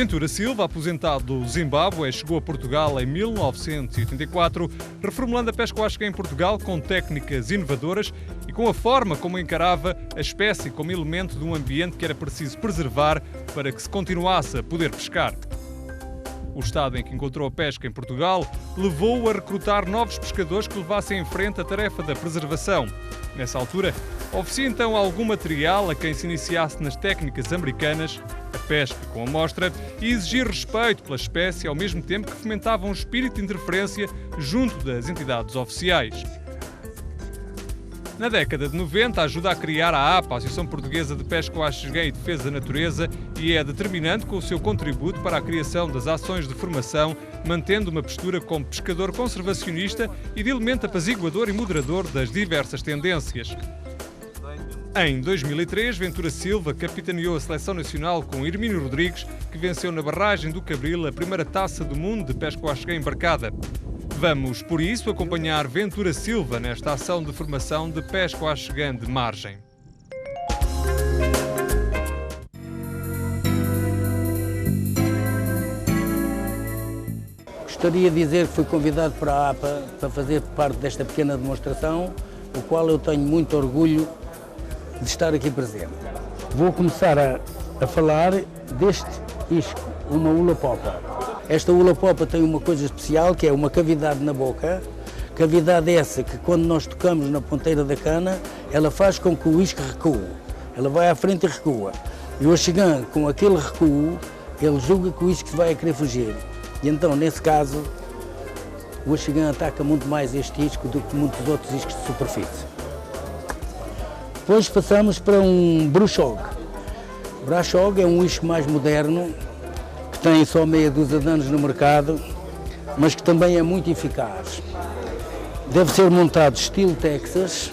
Ventura Silva, aposentado do Zimbábue, chegou a Portugal em 1984, reformulando a pesca ao axegã em Portugal com técnicas inovadoras e com a forma como encarava a espécie como elemento de um ambiente que era preciso preservar para que se continuasse a poder pescar. O estado em que encontrou a pesca em Portugal levou-o a recrutar novos pescadores que levassem em frente a tarefa da preservação. Nessa altura, oferecia então algum material a quem se iniciasse nas técnicas americanas, a pesca com amostra, e exigia respeito pela espécie ao mesmo tempo que fomentava um espírito de interferência junto das entidades oficiais. Na década de 90, ajuda a criar a APA, a Associação Portuguesa de Pesca ao Axegã e Defesa da Natureza, e é determinante com o seu contributo para a criação das ações de formação, mantendo uma postura como pescador conservacionista e de elemento apaziguador e moderador das diversas tendências. Em 2003, Ventura Silva capitaneou a seleção nacional com Hermínio Rodrigues, que venceu na barragem do Cabril a primeira taça do mundo de pesca ao axegã embarcada. Vamos, por isso, acompanhar Ventura Silva nesta ação de formação de pesca ao axegã de margem. Gostaria de dizer que fui convidado para a APA para fazer parte desta pequena demonstração, o qual eu tenho muito orgulho de estar aqui presente. Vou começar a falar deste isco, uma ula-popa. Esta ula-popa tem uma coisa especial, que é uma cavidade na boca, cavidade essa que quando nós tocamos na ponteira da cana, ela faz com que o isco recue. Ela vai à frente e recua. E o axegã, com aquele recuo, ele julga que o isco vai a querer fugir. E então, nesse caso, o axegã ataca muito mais este isco do que muitos outros iscos de superfície. Depois passamos para um bruxog. O bruxog é um isco mais moderno, que tem só meia dúzia de anos no mercado, mas que também é muito eficaz. Deve ser montado estilo Texas,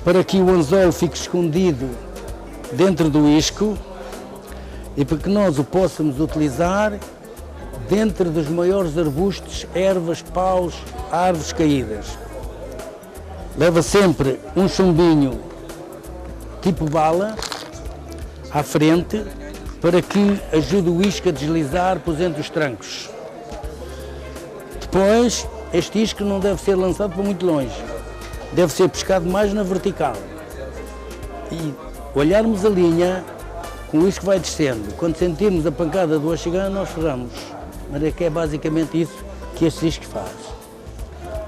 para que o anzol fique escondido dentro do isco e para que nós o possamos utilizar dentro dos maiores arbustos, ervas, paus, árvores caídas. Leva sempre um chumbinho tipo bala à frente para que ajude o isco a deslizar por entre os trancos. Depois, este isco não deve ser lançado para muito longe, deve ser pescado mais na vertical. E olharmos a linha, com o isco vai descendo. Quando sentirmos a pancada do axegã, nós ferramos. Mas é que é basicamente isso que este isco faz.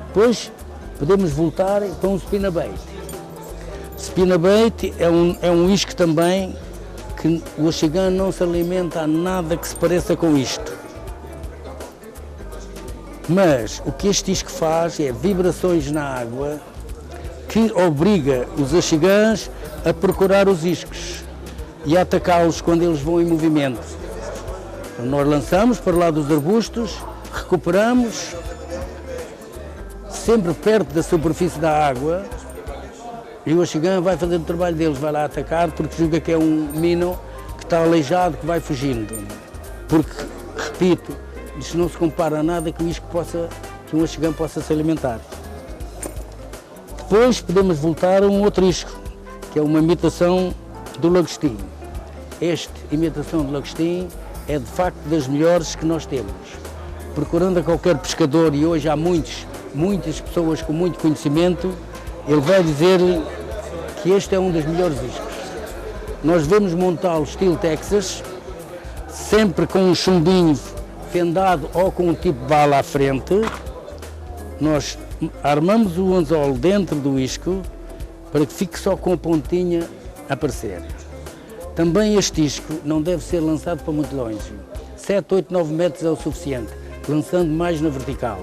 Depois, podemos voltar para um spinnerbait. Spinnerbait é um isco também que o axegã não se alimenta a nada que se pareça com isto. Mas o que este isco faz é vibrações na água que obriga os axegãs a procurar os iscos e a atacá-los quando eles vão em movimento. Então, nós lançamos para lá dos arbustos, recuperamos, sempre perto da superfície da água, e o axegã vai fazer o trabalho deles, vai lá atacar, porque julga que é um mino que está aleijado, que vai fugindo. Porque, repito, isto não se compara a nada que um axegã possa se alimentar. Depois podemos voltar a um outro isco, que é uma imitação do lagostim. Esta imitação do lagostim é de facto das melhores que nós temos. Procurando a qualquer pescador, e hoje há muitas pessoas com muito conhecimento, ele vai dizer que este é um dos melhores iscos. Nós devemos montá-lo estilo Texas, sempre com um chumbinho fendado ou com um tipo de bala à frente. Nós armamos o anzol dentro do isco para que fique só com a pontinha a aparecer. Também este isco não deve ser lançado para muito longe. 7, 8, 9 metros é o suficiente, lançando mais na vertical.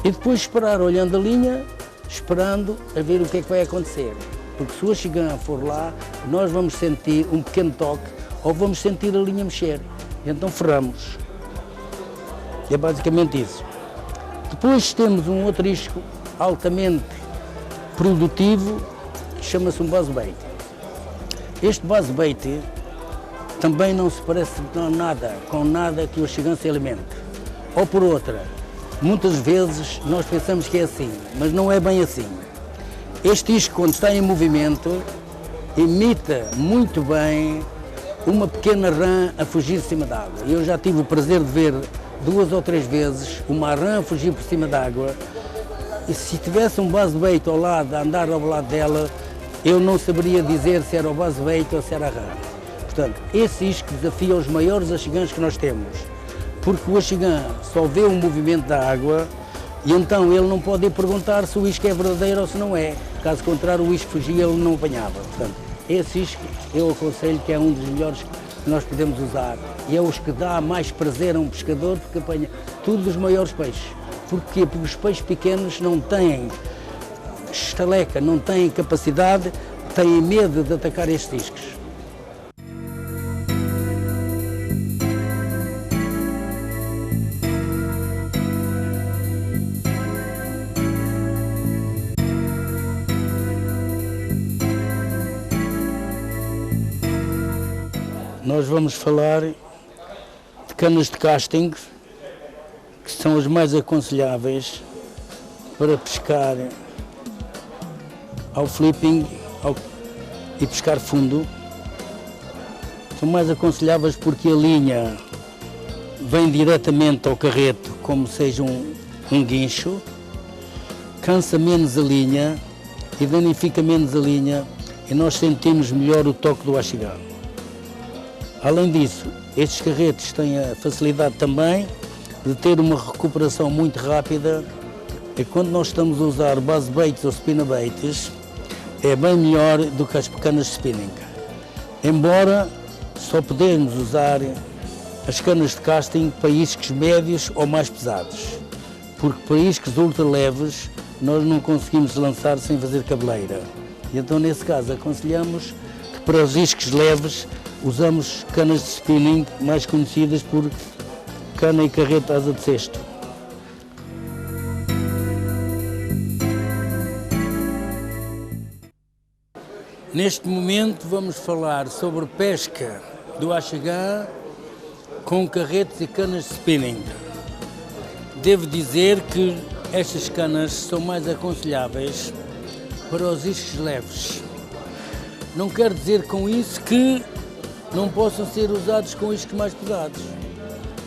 E depois esperar, olhando a linha, esperando a ver o que é que vai acontecer. Porque se o axegã for lá, nós vamos sentir um pequeno toque ou vamos sentir a linha mexer. E então ferramos. É basicamente isso. Depois temos um outro isco altamente produtivo, que chama-se um buzzbait. Este buzzbait também não se parece com nada que o axegã se alimente. Ou por outra, muitas vezes nós pensamos que é assim, mas não é bem assim. Este isco, quando está em movimento, imita muito bem uma pequena rã a fugir de cima d'água. Eu já tive o prazer de ver 2 ou 3 vezes uma rã a fugir por cima d'água, e se tivesse um buzzbait ao lado, a andar ao lado dela, eu não saberia dizer se era o buzzbait ou se era a rã. Portanto, esse isco desafia os maiores axigãs que nós temos, porque o axigã só vê o movimento da água e então ele não pode ir perguntar se o isco é verdadeiro ou se não é. Caso contrário, o isco fugia, ele não apanhava. Portanto, esse isco eu aconselho que é um dos melhores que nós podemos usar e é os que dá mais prazer a um pescador, porque apanha tudo dos maiores peixes. Porquê? Porque os peixes pequenos não têm estaleca, não têm capacidade, têm medo de atacar estes iscos. Nós vamos falar de canas de casting, que são as mais aconselháveis para pescar ao flipping e pescar fundo. São mais aconselháveis porque a linha vem diretamente ao carreto, como seja um guincho, cansa menos a linha e danifica menos a linha e nós sentimos melhor o toque do axigã. Além disso, estes carretos têm a facilidade também de ter uma recuperação muito rápida e quando nós estamos a usar buzzbaits ou spinnerbaits é bem melhor do que as canas de spinning. Embora só podemos usar as canas de casting para iscos médios ou mais pesados, porque para iscos ultra leves nós não conseguimos lançar sem fazer cabeleira. E então nesse caso aconselhamos que para os iscos leves usamos canas de spinning, mais conhecidas por cana e carreta asa de cesto. Neste momento vamos falar sobre pesca do axigã com carretos e canas de spinning. Devo dizer que estas canas são mais aconselháveis para os iscos leves. Não quer dizer com isso que não possam ser usados com iscos mais pesados,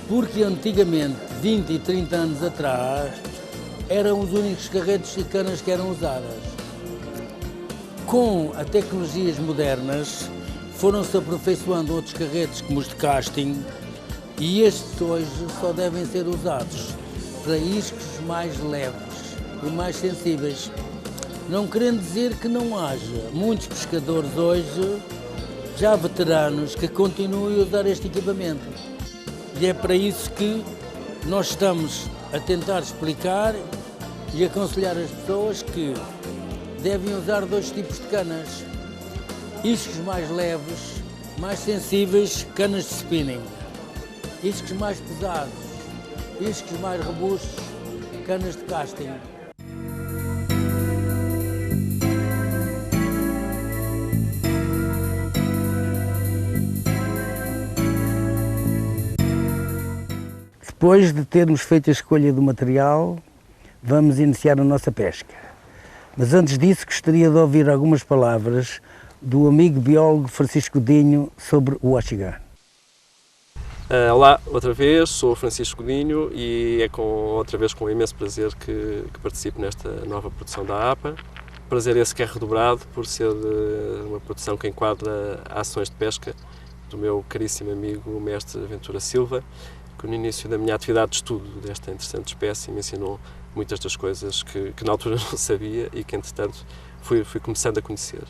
porque antigamente, 20 e 30 anos atrás, eram os únicos carretos e canas que eram usadas. Com as tecnologias modernas, foram-se aperfeiçoando outros carretos como os de casting e estes hoje só devem ser usados para iscos mais leves e mais sensíveis. Não querendo dizer que não haja muitos pescadores hoje, já veteranos, que continuem a usar este equipamento. E é para isso que nós estamos a tentar explicar e aconselhar as pessoas que devem usar 2 tipos de canas. Iscos mais leves, mais sensíveis, canas de spinning. Iscos mais pesados, iscos mais robustos, canas de casting. Depois de termos feito a escolha do material, vamos iniciar a nossa pesca. Mas antes disso gostaria de ouvir algumas palavras do amigo biólogo Francisco Godinho sobre o axigã. Olá, outra vez, sou o Francisco Godinho e é outra vez com imenso prazer que participo nesta nova produção da APA. Prazer esse que é redobrado por ser uma produção que enquadra ações de pesca do meu caríssimo amigo mestre Ventura Silva, que no início da minha atividade de estudo desta interessante espécie me ensinou muitas das coisas que na altura não sabia e que entretanto fui começando a conhecer.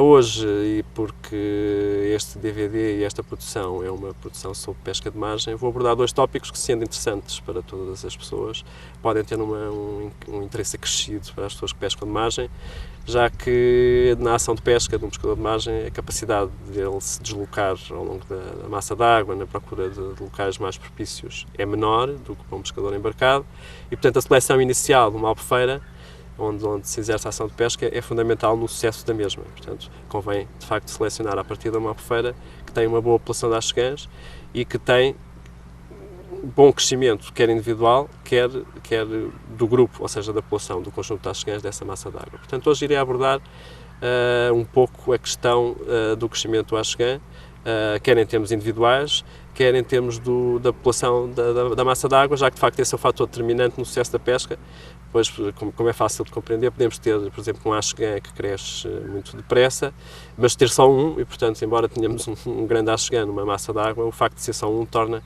Hoje, e porque este DVD e esta produção é uma produção sobre pesca de margem, vou abordar 2 tópicos que, sendo interessantes para todas as pessoas, podem ter um interesse acrescido para as pessoas que pescam de margem, já que na ação de pesca de um pescador de margem a capacidade dele se deslocar ao longo da massa d'água na procura de locais mais propícios é menor do que para um pescador embarcado e, portanto, a seleção inicial de uma albufeira onde se exerce a ação de pesca é fundamental no sucesso da mesma. Portanto, convém, de facto, selecionar a partir de uma albufeira que tem uma boa população de axigãs e que tem bom crescimento, quer individual, quer do grupo, ou seja, da população, do conjunto de axigãs dessa massa d'água. Portanto, hoje irei abordar um pouco a questão do crescimento do axigã, quer em termos individuais, quer em termos da população da massa d'água, já que de facto esse é o fator determinante no sucesso da pesca. Pois, como é fácil de compreender, podemos ter, por exemplo, um axegã que cresce muito depressa, mas ter só um, e portanto, embora tenhamos um grande axegã numa massa d'água, o facto de ser só um torna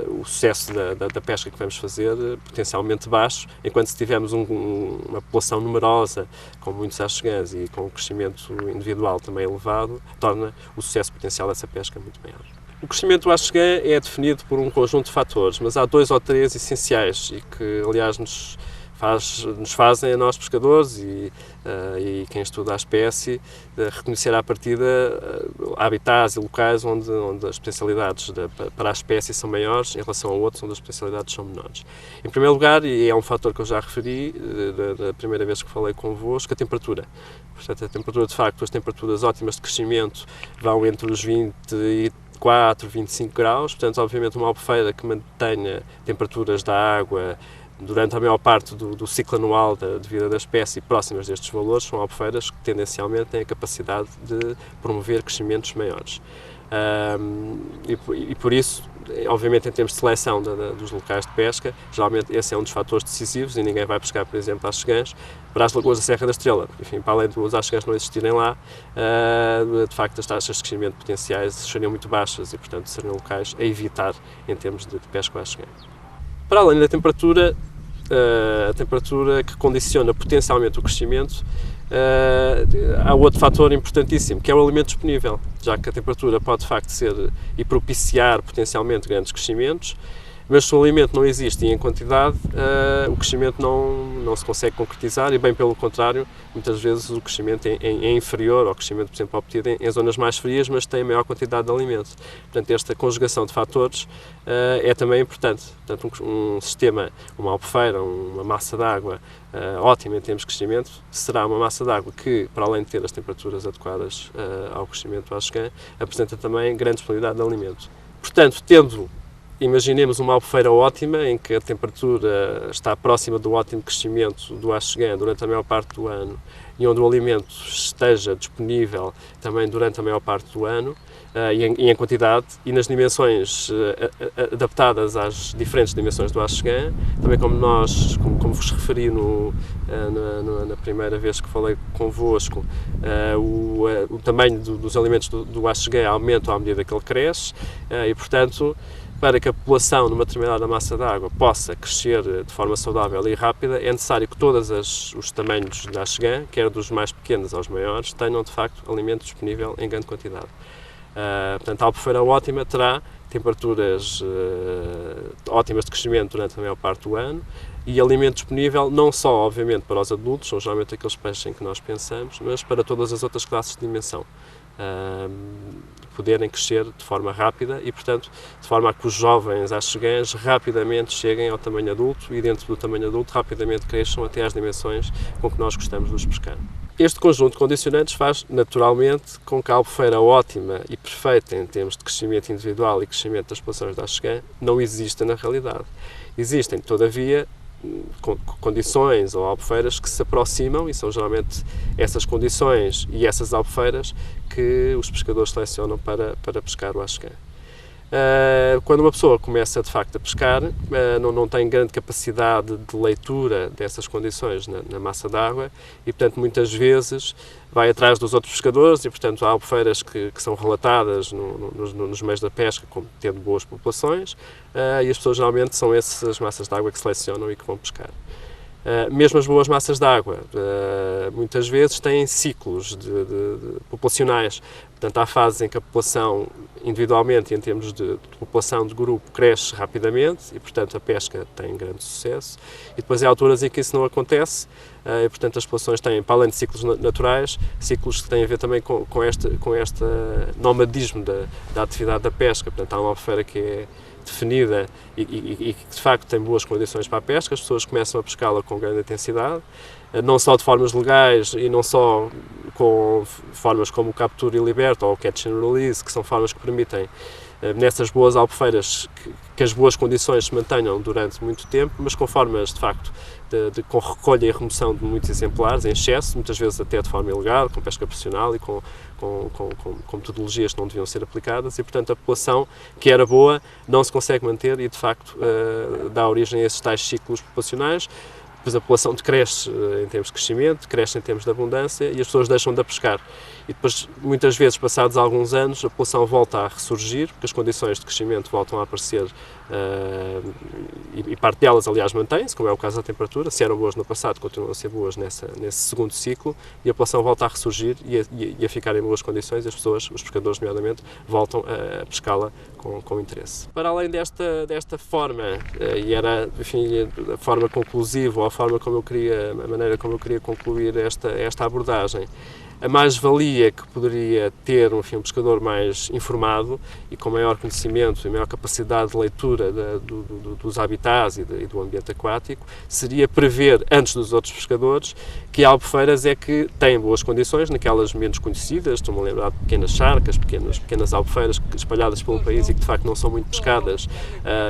o sucesso da pesca que vamos fazer potencialmente baixo, enquanto se tivermos uma população numerosa, com muitos axegãs e com um crescimento individual também elevado, torna o sucesso potencial dessa pesca muito maior. O crescimento do axegã é definido por um conjunto de fatores, mas há 2 ou 3 essenciais e que, aliás, nos fazem a nós pescadores e quem estuda a espécie reconhecer à partida habitats e locais onde as potencialidades para a espécie são maiores em relação a outros onde as potencialidades são menores. Em primeiro lugar, e é um fator que eu já referi da primeira vez que falei convosco, a temperatura. Portanto, a temperatura, de facto, as temperaturas ótimas de crescimento vão entre os 24, 25 graus, portanto, obviamente, uma albufeira que mantenha temperaturas da água durante a maior parte do ciclo anual de vida da espécie próximas destes valores são albufeiras que tendencialmente têm a capacidade de promover crescimentos maiores. E por isso, obviamente, em termos de seleção dos locais de pesca, geralmente esse é um dos fatores decisivos e ninguém vai pescar, por exemplo, axegãs para as lagoas da Serra da Estrela. Enfim, para além dos axegãs não existirem lá, de facto as taxas de crescimento potenciais seriam muito baixas e, portanto, seriam locais a evitar em termos de pesca ao axegã. Para além da temperatura, a temperatura que condiciona potencialmente o crescimento, há outro fator importantíssimo, que é o alimento disponível, já que a temperatura pode de facto ser e propiciar potencialmente grandes crescimentos, mas se o alimento não existe e em quantidade, o crescimento não se consegue concretizar e, bem pelo contrário, muitas vezes o crescimento é inferior ao crescimento, por exemplo, obtido em zonas mais frias, mas tem maior quantidade de alimento. Portanto, esta conjugação de fatores é também importante. Portanto, um sistema, uma albufeira, uma massa d'água ótima em termos de crescimento, será uma massa d'água que, para além de ter as temperaturas adequadas ao crescimento do axegã, apresenta também grande disponibilidade de alimento. Portanto, imaginemos uma albufeira ótima, em que a temperatura está próxima do ótimo crescimento do axegã durante a maior parte do ano e onde o alimento esteja disponível também durante a maior parte do ano e em quantidade e nas dimensões adaptadas às diferentes dimensões do axegã, também como vos referi na primeira vez que falei convosco, o tamanho dos alimentos do axegã aumenta à medida que ele cresce e, portanto, para que a população numa determinada massa d'água possa crescer de forma saudável e rápida, é necessário que todos os tamanhos da axegã, quer dos mais pequenos aos maiores, tenham de facto alimento disponível em grande quantidade. Portanto, a albufeira ótima terá temperaturas ótimas de crescimento durante a maior parte do ano e alimento disponível não só, obviamente, para os adultos, são geralmente aqueles peixes em que nós pensamos, mas para todas as outras classes de dimensão. Poderem crescer de forma rápida e, portanto, de forma a que os jovens axegãs rapidamente cheguem ao tamanho adulto e, dentro do tamanho adulto, rapidamente cresçam até às dimensões com que nós gostamos de os pescar. Este conjunto de condicionantes faz, naturalmente, com que a albufeira ótima e perfeita em termos de crescimento individual e crescimento das populações de axegã não exista na realidade. Existem, todavia, condições ou albufeiras que se aproximam e são geralmente essas condições e essas albufeiras que os pescadores selecionam para pescar o axegã. Quando uma pessoa começa de facto a pescar, não tem grande capacidade de leitura dessas condições na massa d'água e, portanto, muitas vezes vai atrás dos outros pescadores e, portanto, há albufeiras que são relatadas nos meios da pesca como tendo boas populações e as pessoas geralmente são essas massas d'água que selecionam e que vão pescar. Mesmo as boas massas d'água, muitas vezes têm ciclos populacionais. Portanto, há fases em que a população, individualmente, em termos de população de grupo, cresce rapidamente e, portanto, a pesca tem grande sucesso. E depois há alturas em que isso não acontece e, portanto, as populações têm, para além de ciclos naturais, ciclos que têm a ver também com este nomadismo da atividade da pesca. Portanto, há uma albufeira que é definida e que de facto tem boas condições para a pesca, as pessoas começam a pescá-la com grande intensidade, não só de formas legais e não só com formas como o captura e liberta ou o catch and release, que são formas que permitem nessas boas albufeiras que as boas condições se mantenham durante muito tempo, mas com formas, de facto, com recolha e remoção de muitos exemplares, em excesso, muitas vezes até de forma ilegal, com pesca profissional e com metodologias que não deviam ser aplicadas, e, portanto, a população que era boa não se consegue manter e, de facto, dá origem a esses tais ciclos populacionais. Depois a população decresce em termos de crescimento, cresce em termos de abundância e as pessoas deixam de a pescar. E depois, muitas vezes, passados alguns anos, a população volta a ressurgir, porque as condições de crescimento voltam a aparecer e parte delas, aliás, mantém-se, como é o caso da temperatura. Se eram boas no passado, continuam a ser boas nesse segundo ciclo e a população volta a ressurgir e a ficar em boas condições e as pessoas, os pescadores nomeadamente, voltam a pescá-la com interesse. Para além desta forma, e era, enfim, a forma conclusiva ou a maneira como eu queria concluir esta abordagem, a mais-valia que poderia ter um pescador mais informado e com maior conhecimento e maior capacidade de leitura dos habitats e do ambiente aquático seria prever, antes dos outros pescadores, que há albufeiras que têm boas condições, naquelas menos conhecidas. Estou-me a lembrar de pequenas charcas, pequenas albufeiras espalhadas pelo país e que de facto não são muito pescadas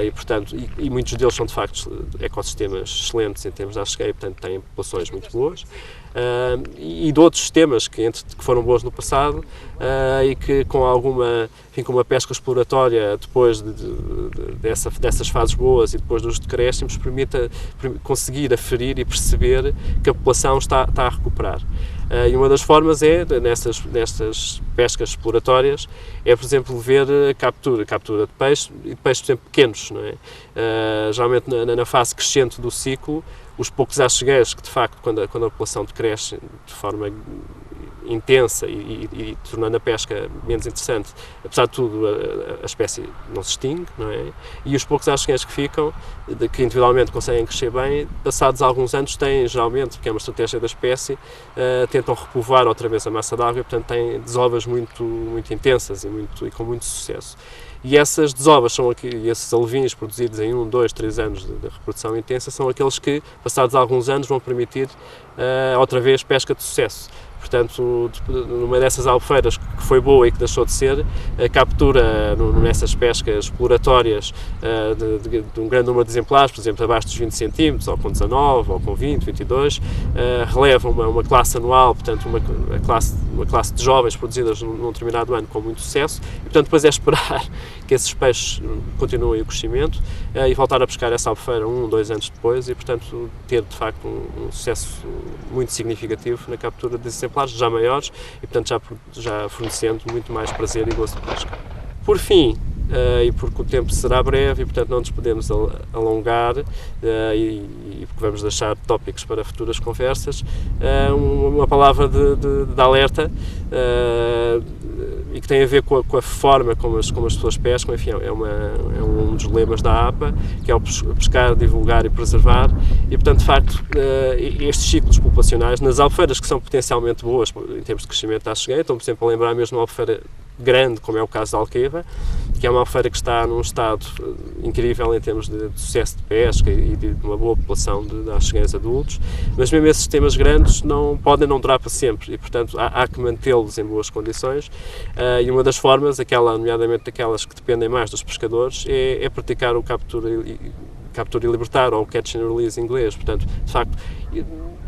e, portanto, e muitos deles são de facto ecossistemas excelentes em termos de asqueiro, portanto têm populações muito boas. E de outros sistemas que foram bons no passado e que com uma pesca exploratória depois dessas fases boas e depois dos decréscimos permita conseguir aferir e perceber que a população está a recuperar. E uma das formas nestas pescas exploratórias, por exemplo, ver a captura de peixe e de peixes, por exemplo, pequenos, não é? Geralmente na fase crescente do ciclo, os poucos achegueiros que, de facto, quando a população decresce de forma intensa e tornando a pesca menos interessante, apesar de tudo, a espécie não se extingue, não é? E os poucos achegueiros que ficam, que individualmente conseguem crescer bem, passados alguns anos têm, geralmente, porque é uma estratégia da espécie, tentam repovoar outra vez a massa d'água e, portanto, têm desovas muito intensas e com muito sucesso. E essas desovas e esses alevins produzidos em 1, 2, 3 anos de reprodução intensa são aqueles que, passados alguns anos, vão permitir outra vez pesca de sucesso. Portanto, numa dessas albufeiras que foi boa e que deixou de ser, a captura nessas pescas exploratórias de um grande número de exemplares, por exemplo, abaixo dos 20 cm, ou com 19, ou com 20, 22, releva uma classe anual, portanto, uma classe de jovens produzidas num determinado ano com muito sucesso, e, portanto, depois é esperar que esses peixes continuem o crescimento e voltar a pescar essa albufeira 1, 2 anos depois e, portanto, ter, de facto, um sucesso muito significativo na captura desses exemplares já maiores e, portanto, já fornecendo muito mais prazer e gosto de pesca. Por fim, e porque o tempo será breve e, portanto, não nos podemos alongar e porque vamos deixar tópicos para futuras conversas, uma palavra de alerta e que tem a ver com a forma como as pessoas pescam. Enfim, é um dos lemas da APA, que é o pescar, divulgar e preservar, e, portanto, de facto, estes ciclos populacionais, nas albufeiras que são potencialmente boas em termos de crescimento à chegueira, estou-me sempre a lembrar mesmo uma albufeira grande, como é o caso da Alqueva, que é uma albufeira que está num estado incrível em termos de sucesso de pesca e de uma boa população de aschegueiros adultos, mas mesmo esses sistemas grandes podem não durar para sempre e, portanto, há que mantê-los em boas condições e uma das formas, nomeadamente aquelas que dependem mais dos pescadores, é praticar o captura e libertar, ou o catch and release em inglês. Portanto, de facto,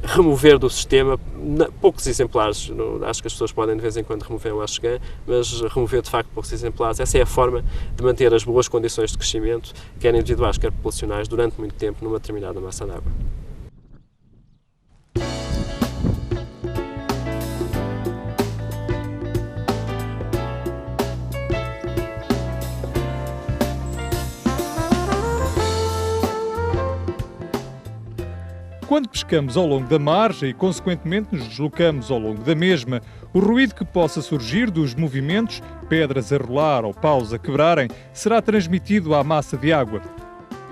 remover do sistema poucos exemplares. Acho que as pessoas podem de vez em quando remover um aschegueiro, mas remover de facto poucos exemplares. Essa é a forma de manter as boas condições de crescimento, quer individuais, quer populacionais, durante muito tempo numa determinada massa d'água. Quando pescamos ao longo da margem e, consequentemente, nos deslocamos ao longo da mesma, o ruído que possa surgir dos movimentos, pedras a rolar ou paus a quebrarem, será transmitido à massa de água.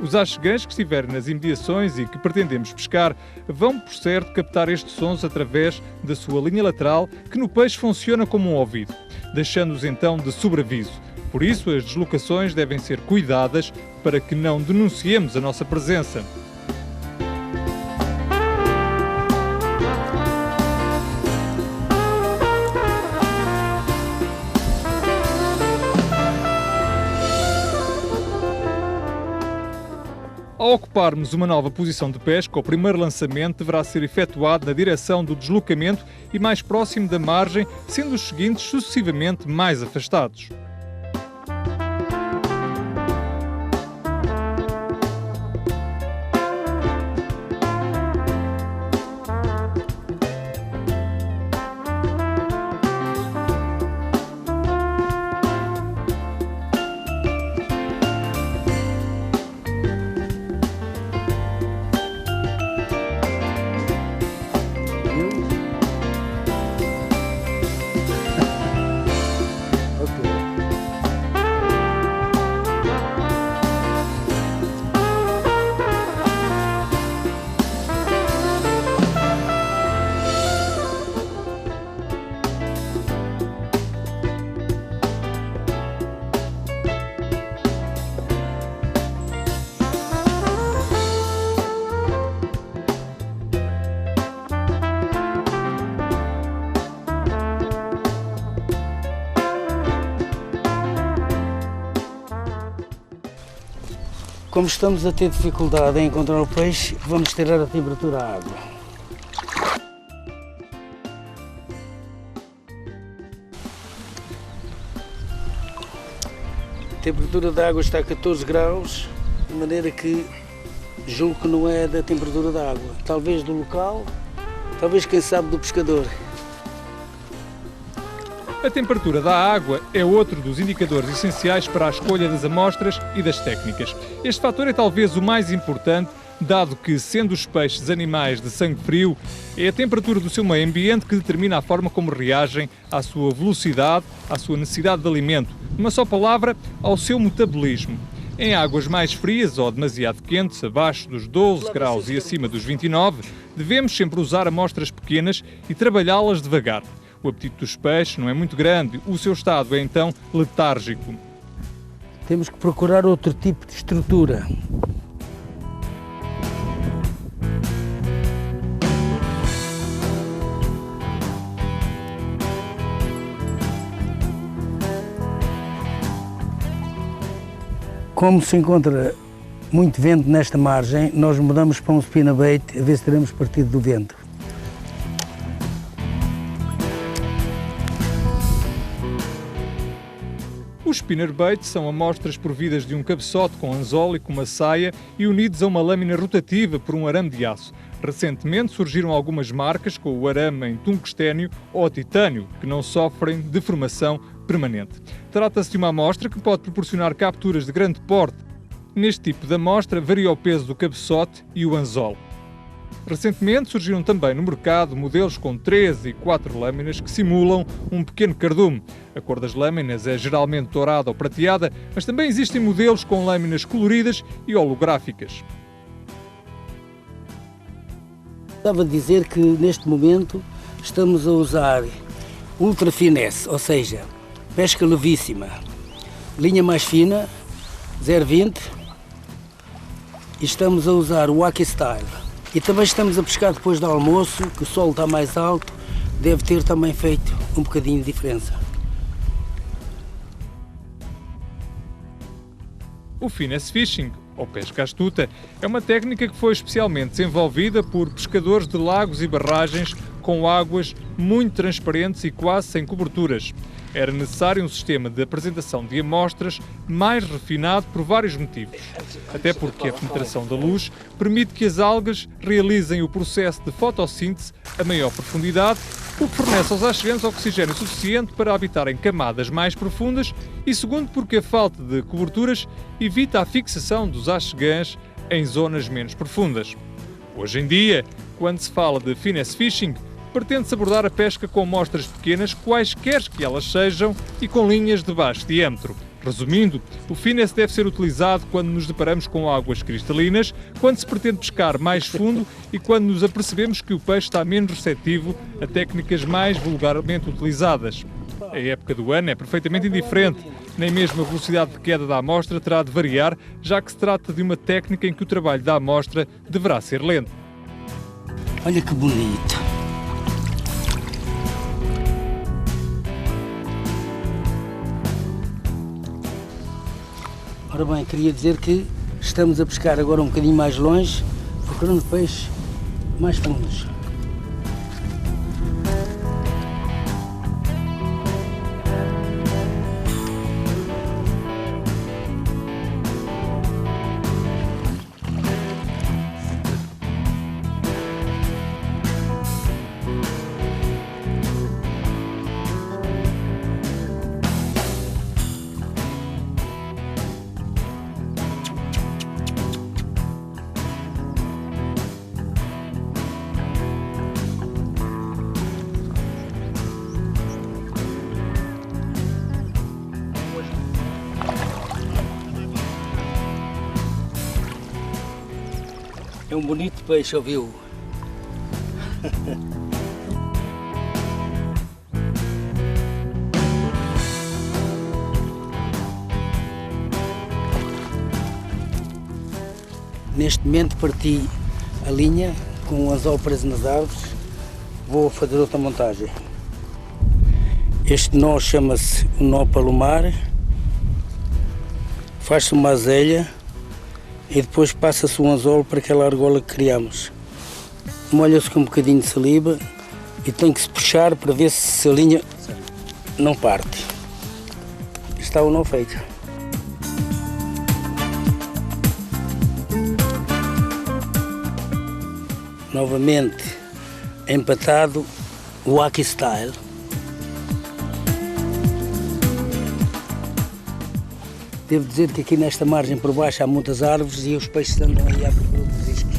Os achegueiros que estiverem nas imediações e que pretendemos pescar vão, por certo, captar estes sons através da sua linha lateral, que no peixe funciona como um ouvido, deixando-os então de sobreaviso. Por isso, as deslocações devem ser cuidadas para que não denunciemos a nossa presença. Ao ocuparmos uma nova posição de pesca, o primeiro lançamento deverá ser efetuado na direção do deslocamento e mais próximo da margem, sendo os seguintes sucessivamente mais afastados. Como estamos a ter dificuldade em encontrar o peixe, vamos tirar a temperatura à água. A temperatura da água está a 14 graus, de maneira que julgo que não é da temperatura da água. Talvez do local, talvez quem sabe do pescador. A temperatura da água é outro dos indicadores essenciais para a escolha das amostras e das técnicas. Este fator é talvez o mais importante, dado que, sendo os peixes animais de sangue frio, é a temperatura do seu meio ambiente que determina a forma como reagem à sua velocidade, à sua necessidade de alimento, numa só palavra, ao seu metabolismo. Em águas mais frias ou demasiado quentes, abaixo dos 12 graus e acima dos 29, devemos sempre usar amostras pequenas e trabalhá-las devagar. O apetite dos peixes não é muito grande, o seu estado é então letárgico. Temos que procurar outro tipo de estrutura. Como se encontra muito vento nesta margem, nós mudamos para um spinnerbait a ver se teremos partido do vento. Os spinnerbaits são amostras providas de um cabeçote com anzol e com uma saia e unidos a uma lâmina rotativa por um arame de aço. Recentemente surgiram algumas marcas com o arame em tungstênio ou titânio, que não sofrem deformação permanente. Trata-se de uma amostra que pode proporcionar capturas de grande porte. Neste tipo de amostra varia o peso do cabeçote e o anzol. Recentemente surgiram também no mercado modelos com 3 e 4 lâminas que simulam um pequeno cardume. A cor das lâminas é geralmente dourada ou prateada, mas também existem modelos com lâminas coloridas e holográficas. Estava a dizer que neste momento estamos a usar ultra finesse, ou seja, pesca levíssima, linha mais fina, 0,20, e estamos a usar o Wacky Style. E também estamos a pescar depois do almoço, que o sol está mais alto, deve ter também feito um bocadinho de diferença. O finesse fishing, ou pesca astuta, é uma técnica que foi especialmente desenvolvida por pescadores de lagos e barragens com águas muito transparentes e quase sem coberturas. Era necessário um sistema de apresentação de amostras mais refinado por vários motivos. Até porque a penetração da luz permite que as algas realizem o processo de fotossíntese a maior profundidade, o que fornece aos achegantes oxigênio suficiente para habitar em camadas mais profundas e segundo porque a falta de coberturas evita a fixação dos achegantes em zonas menos profundas. Hoje em dia, quando se fala de finesse fishing, pretende-se abordar a pesca com amostras pequenas, quaisquer que elas sejam, e com linhas de baixo diâmetro. Resumindo, o finesse deve ser utilizado quando nos deparamos com águas cristalinas, quando se pretende pescar mais fundo e quando nos apercebemos que o peixe está menos receptivo a técnicas mais vulgarmente utilizadas. A época do ano é perfeitamente indiferente, nem mesmo a velocidade de queda da amostra terá de variar, já que se trata de uma técnica em que o trabalho da amostra deverá ser lento. Olha que bonito! Ora bem, queria dizer que estamos a pescar agora um bocadinho mais longe, procurando peixes mais fundos. É um bonito peixe, ouviu? Neste momento parti a linha com o anzol preso nas árvores. Vou fazer outra montagem. Este nó chama-se o nó palomar. Faz-se uma azelha e depois passa-se o anzol para aquela argola que criamos. Molha-se com um bocadinho de saliva e tem que se puxar para ver se a linha não parte. Está o nó feito. Novamente empatado o Wacky Style. Devo dizer que aqui nesta margem por baixo há muitas árvores e os peixes andam aí à procura dos riscos.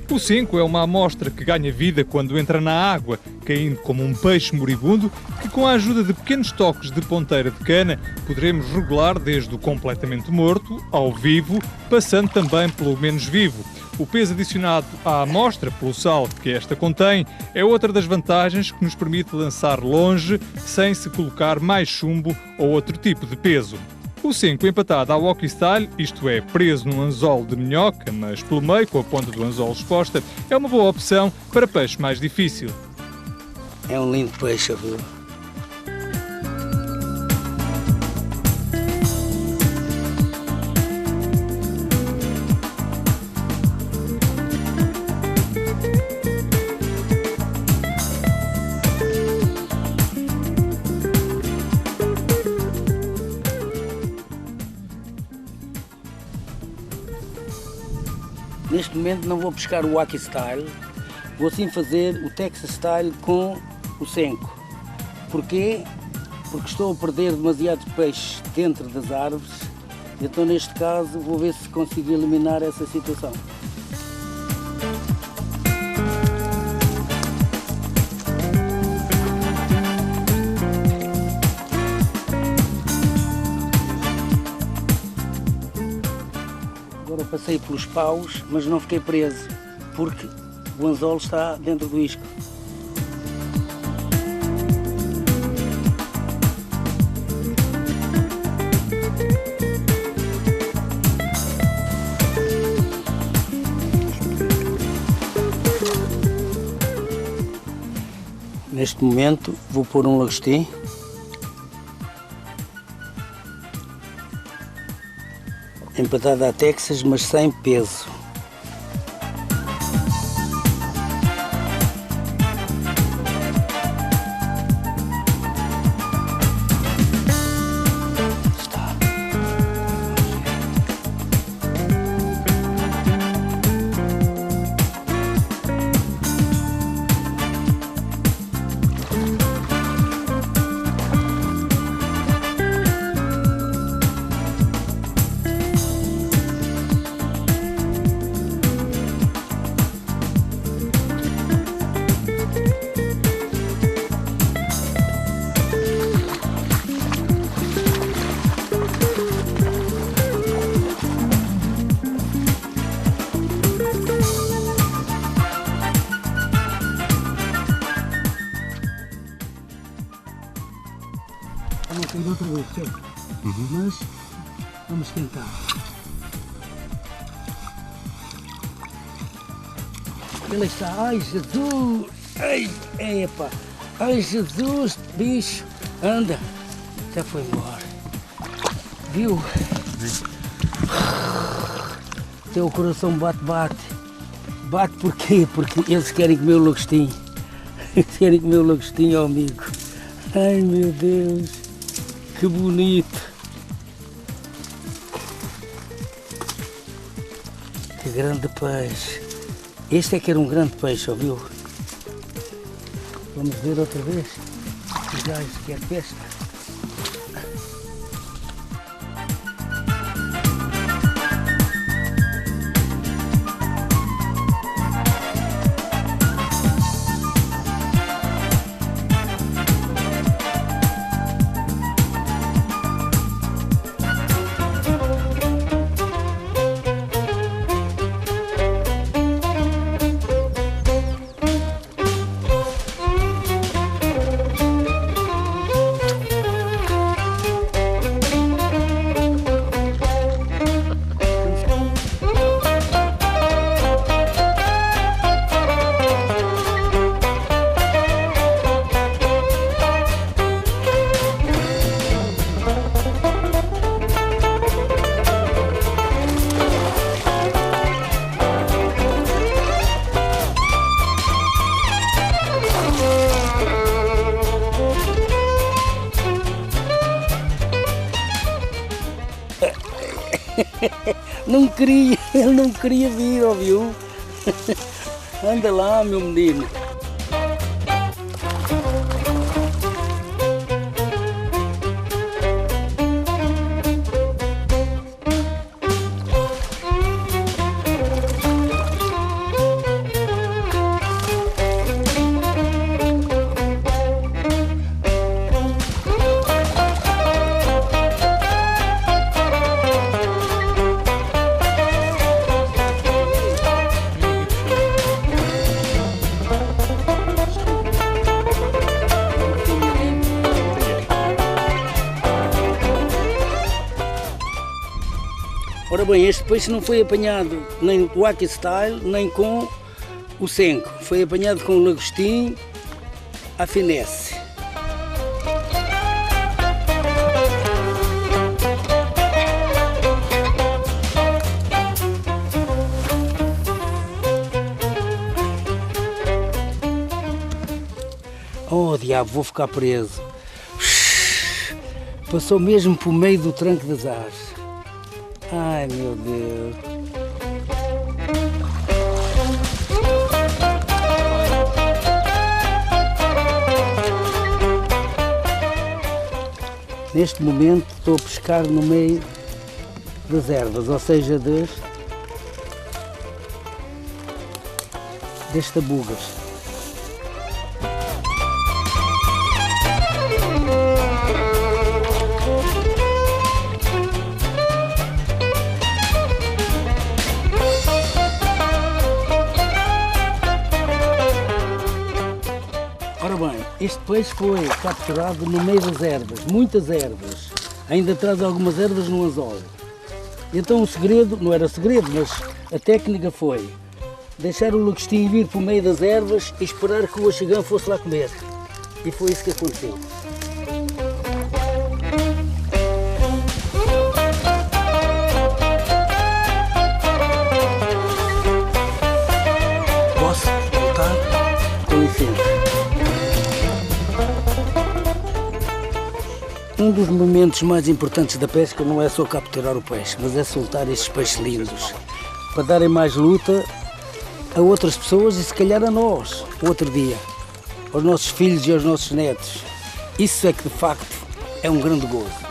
O 5 é uma amostra que ganha vida quando entra na água, caindo como um peixe moribundo que, com a ajuda de pequenos toques de ponteira de cana, poderemos regular desde o completamente morto ao vivo, passando também pelo menos vivo. O peso adicionado à amostra pelo sal que esta contém é outra das vantagens que nos permite lançar longe sem se colocar mais chumbo ou outro tipo de peso. O 5 empatado ao Wacky Style, isto é, preso num anzol de minhoca, mas pelo meio com a ponta do anzol exposta, é uma boa opção para peixe mais difícil. É um lindo peixe, viu? Neste momento não vou pescar o Wacky Style, vou sim fazer o Texas Style com o 5. Porquê? Porque estou a perder demasiados peixes dentro das árvores, então neste caso vou ver se consigo eliminar essa situação. Agora passei pelos paus, mas não fiquei preso, porque o anzol está dentro do isco. Neste momento vou pôr um lagostim. Empatado à Texas, mas sem peso. Está. Vamos cair outra vez, certo? Mas vamos tentar. Ele está, ai Jesus, ai, epa, ai Jesus, bicho, anda, já foi embora. Viu? Teu coração bate. Bate porquê? Porque eles querem comer o lagostim. Eles querem comer o lagostim, ó amigo. Ai meu Deus, que bonito. Que grande peixe. Este é que era um grande peixe, ouviu? Vamos ver outra vez. Os gajos querem pesca. Ele não queria vir, ouviu? Anda lá, meu menino. Ora bem, este peixe não foi apanhado nem com o Waki Style, nem com o senco. Foi apanhado com o lagostim à finesse. Oh diabo, vou ficar preso. Passou mesmo por meio do tranco das aves. Ai meu Deus. Neste momento estou a pescar no meio das ervas, ou seja, das tabugas. Ora bem, este peixe foi capturado no meio das ervas, muitas ervas, ainda traz algumas ervas no anzol. Então o segredo, não era segredo, mas a técnica foi deixar o lagostim vir por meio das ervas e esperar que o axegão fosse lá comer. E foi isso que aconteceu. Posso voltar? Com licença. Um dos momentos mais importantes da pesca não é só capturar o peixe, mas é soltar estes peixes lindos, para darem mais luta a outras pessoas e se calhar a nós, outro dia, aos nossos filhos e aos nossos netos. Isso é que de facto é um grande gozo.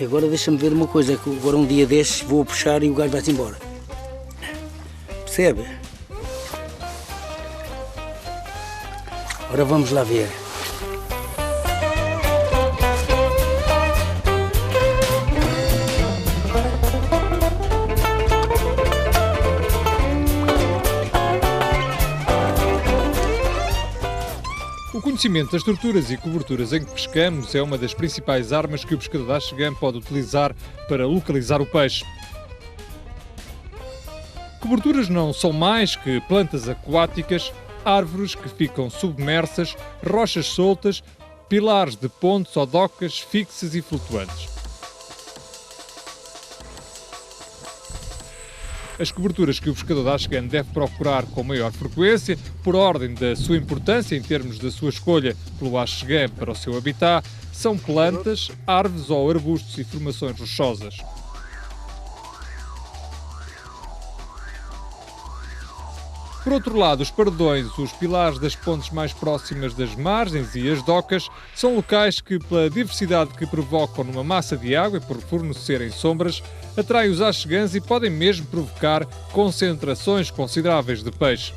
E agora deixa-me ver uma coisa, que agora um dia destes vou puxar e o gajo vai-se embora. Percebe? Ora vamos lá ver. O conhecimento das estruturas e coberturas em que pescamos é uma das principais armas que o pescador da Axegã pode utilizar para localizar o peixe. Coberturas não são mais que plantas aquáticas, árvores que ficam submersas, rochas soltas, pilares de pontes ou docas fixas e flutuantes. As coberturas que o pescador da Axegã deve procurar com maior frequência, por ordem da sua importância em termos da sua escolha pelo Axegã para o seu habitat, são plantas, árvores ou arbustos e formações rochosas. Por outro lado, os paredões, os pilares das pontes mais próximas das margens e as docas são locais que, pela diversidade que provocam numa massa de água e por fornecerem sombras, atraem os axegãs e podem mesmo provocar concentrações consideráveis de peixe.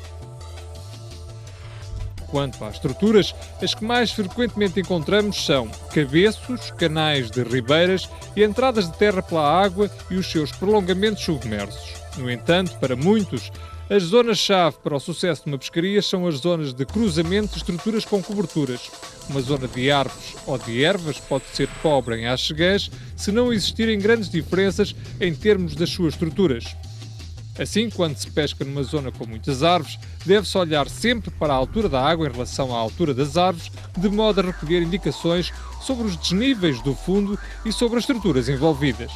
Quanto às estruturas, as que mais frequentemente encontramos são cabeços, canais de ribeiras e entradas de terra pela água e os seus prolongamentos submersos. No entanto, para muitos, as zonas-chave para o sucesso de uma pescaria são as zonas de cruzamento de estruturas com coberturas. Uma zona de árvores ou de ervas pode ser pobre em axegãs se não existirem grandes diferenças em termos das suas estruturas. Assim, quando se pesca numa zona com muitas árvores, deve-se olhar sempre para a altura da água em relação à altura das árvores, de modo a recolher indicações sobre os desníveis do fundo e sobre as estruturas envolvidas.